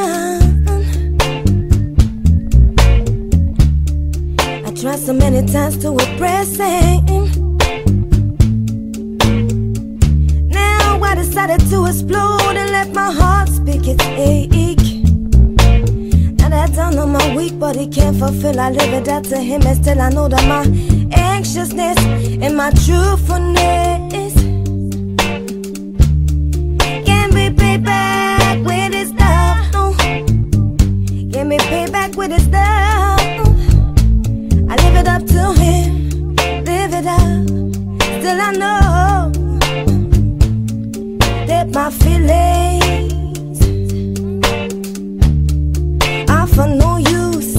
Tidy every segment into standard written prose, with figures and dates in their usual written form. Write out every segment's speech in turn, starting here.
contemplation. I tried so many times to impress him. Now I decided to explode and let my heart speak its ache. Now that I don't know my weak, but he can't fulfill. I live it out to him, and still I know that my anxiousness and my truthfulness can be paid back with his love. Can be paid back with his love. I live it up to him, live it up. Still I know that my feelings are for no use.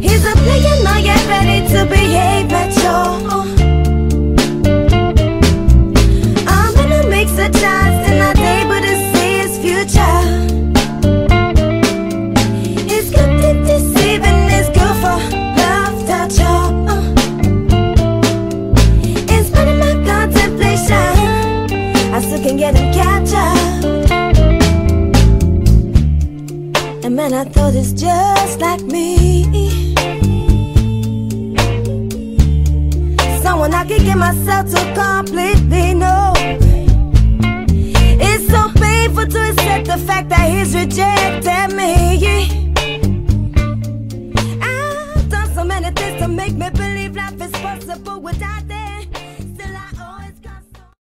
He's a player, not yet ready to behave mature. I'm gonna make such chance and not able to see his future. It's good to deceive and it's good for love touch. In spite of my contemplation, I still can get him captured. And man, I thought it's just like me, someone I can give myself to completely know.